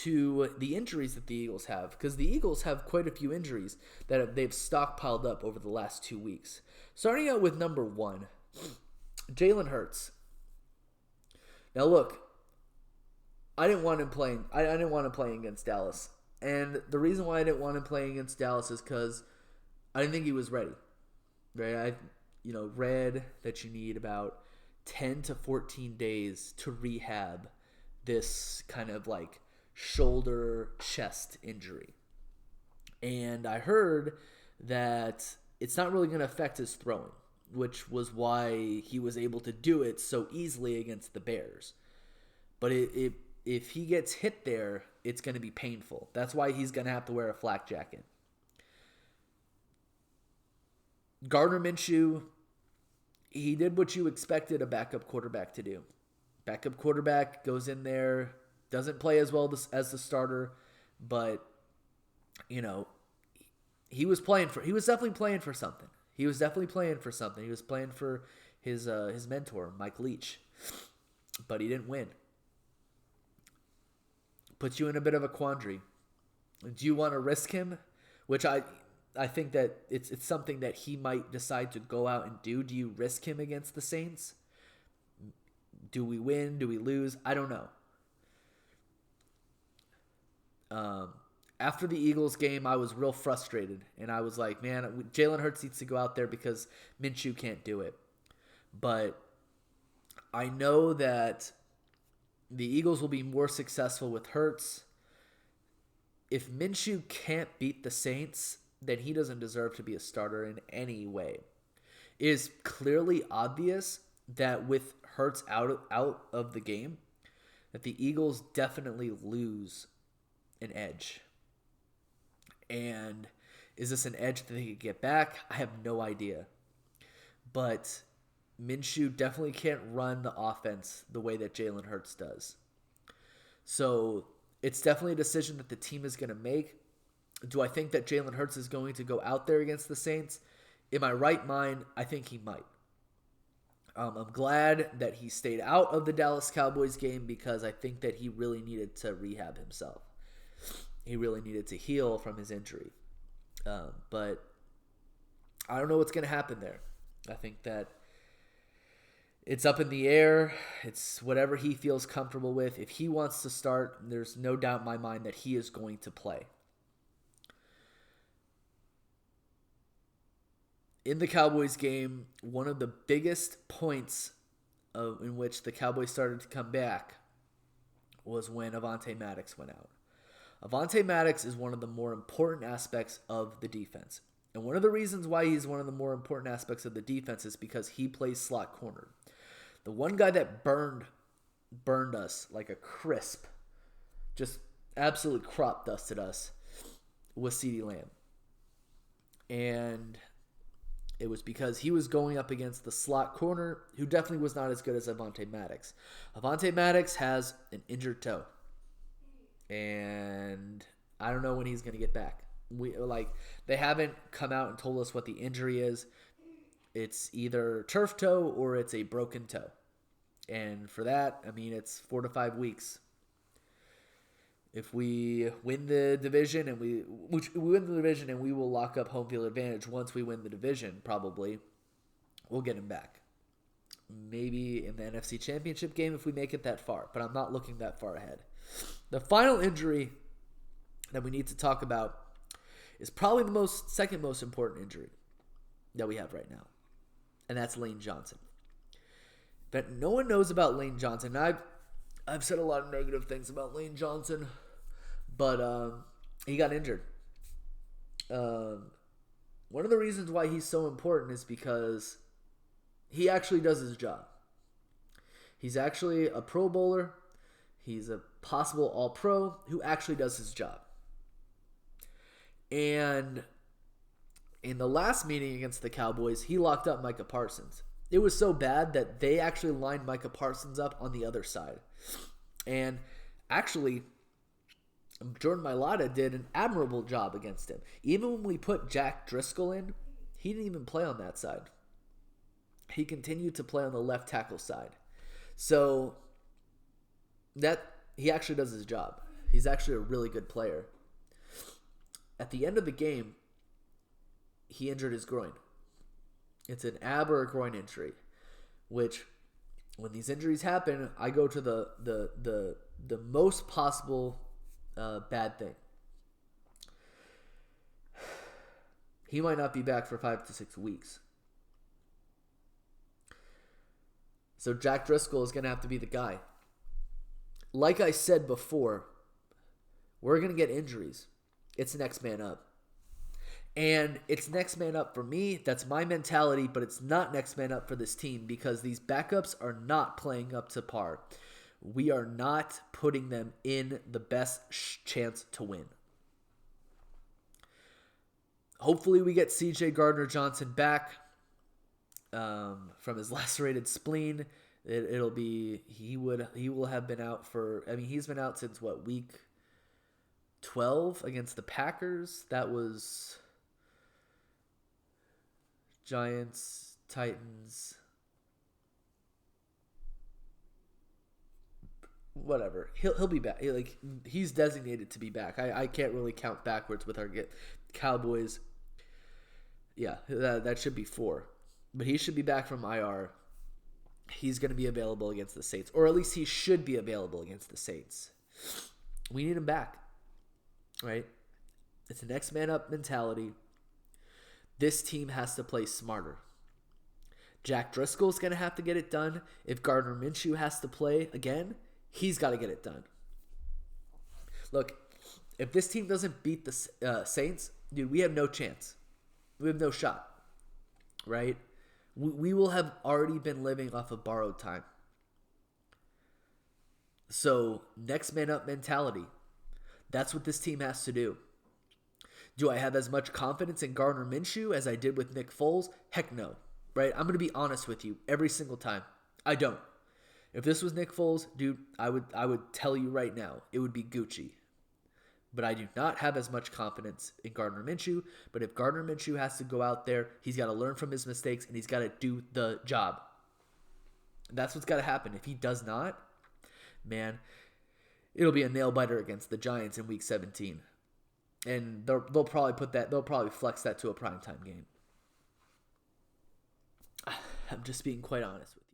to the injuries that the Eagles have, because the Eagles have quite a few injuries that they've stockpiled up over the last 2 weeks. Starting out with number 1, Jalen Hurts. Now look, I didn't want him playing. I didn't want him playing against Dallas, and the reason why I didn't want him playing against Dallas is because I didn't think he was ready. Right? I read that you need about 10 to 14 days to rehab this kind of like shoulder chest injury. And I heard that it's not really going to affect his throwing, which was why he was able to do it so easily against the Bears. But if he gets hit there, it's going to be painful. That's why he's going to have to wear a flak jacket. Gardner Minsh, he did what you expected a backup quarterback to do. Backup quarterback goes in there, doesn't play as well as the starter, but he was definitely playing for something. He was playing for his mentor, Mike Leach, but he didn't win. Puts you in a bit of a quandary. Do you want to risk him? Which I think that it's something that he might decide to go out and do. Do you risk him against the Saints? Do we win? Do we lose? I don't know. After the Eagles game, I was real frustrated, and I was like, man, Jalen Hurts needs to go out there because Minshew can't do it. But I know that the Eagles will be more successful with Hurts. If Minshew can't beat the Saints, then he doesn't deserve to be a starter in any way. It is clearly obvious that with Hurts out of the game, that the Eagles definitely lose an edge. And is this an edge that they could get back? I have no idea. But Minshew definitely can't run the offense the way that Jalen Hurts does. So it's definitely a decision that the team is going to make. Do I think that Jalen Hurts is going to go out there against the Saints? In my right mind, I think he might. I'm glad that he stayed out of the Dallas Cowboys game because I think that he really needed to rehab himself. He really needed to heal from his injury. But I don't know what's going to happen there. I think that it's up in the air. It's whatever he feels comfortable with. If he wants to start, there's no doubt in my mind that he is going to play. In the Cowboys game, one of the biggest points in which the Cowboys started to come back was when Avonte Maddox went out. Avonte Maddox is one of the more important aspects of the defense. And one of the reasons why he's one of the more important aspects of the defense is because he plays slot corner. The one guy that burned us like a crisp, just absolutely crop dusted us, was CeeDee Lamb. And it was because he was going up against the slot corner, who definitely was not as good as Avonte Maddox. Avonte Maddox has an injured toe. And I don't know when he's going to get back. They haven't come out and told us what the injury is. It's either turf toe or it's a broken toe. And for that, it's 4 to 5 weeks. If we win the division and we will lock up home field advantage once we win the division, probably, we'll get him back. Maybe in the NFC Championship game if we make it that far, but I'm not looking that far ahead. The final injury that we need to talk about is probably the second most important injury that we have right now, and that's Lane Johnson. But no one knows about Lane Johnson. I've said a lot of negative things about Lane Johnson, but he got injured. One of the reasons why he's so important is because he actually does his job. He's actually a Pro Bowler. He's a possible All-Pro who actually does his job. And in the last meeting against the Cowboys, he locked up Micah Parsons. It was so bad that they actually lined Micah Parsons up on the other side. And actually, Jordan Mailata did an admirable job against him. Even when we put Jack Driscoll in, he didn't even play on that side. He continued to play on the left tackle side. So that he actually does his job. He's actually a really good player. At the end of the game, he injured his groin. It's an ab or a groin injury, which when these injuries happen, I go to the most possible bad thing. He might not be back for 5 to 6 weeks. So Jack Driscoll is going to have to be the guy. Like I said before, we're going to get injuries. It's next man up. And it's next man up for me. That's my mentality, but it's not next man up for this team because these backups are not playing up to par. We are not putting them in the best chance to win. Hopefully we get CJ Gardner-Johnson back from his lacerated spleen. He will have been out for, he's been out since week 12 against the Packers. That was Giants, Titans, whatever. He'll be back. He's designated to be back. I can't really count backwards with our Cowboys. Yeah, that should be 4. But he should be back from IR. He's going to be available against the Saints. Or at least he should be available against the Saints. We need him back. Right? It's a next man up mentality. This team has to play smarter. Jack Driscoll's going to have to get it done. If Gardner Minsh has to play again, he's got to get it done. Look, if this team doesn't beat the Saints, dude, we have no chance. We have no shot, right? We will have already been living off of borrowed time. So, next man up mentality. That's what this team has to do. Do I have as much confidence in Gardner Minshew as I did with Nick Foles? Heck no, right? I'm going to be honest with you every single time. I don't. If this was Nick Foles, dude, I would tell you right now, it would be Gucci. But I do not have as much confidence in Gardner Minshew. But if Gardner Minshew has to go out there, he's got to learn from his mistakes and he's got to do the job. That's what's got to happen. If he does not, man, it'll be a nail biter against the Giants in Week 17, and they'll probably flex that to a primetime game. I'm just being quite honest with you.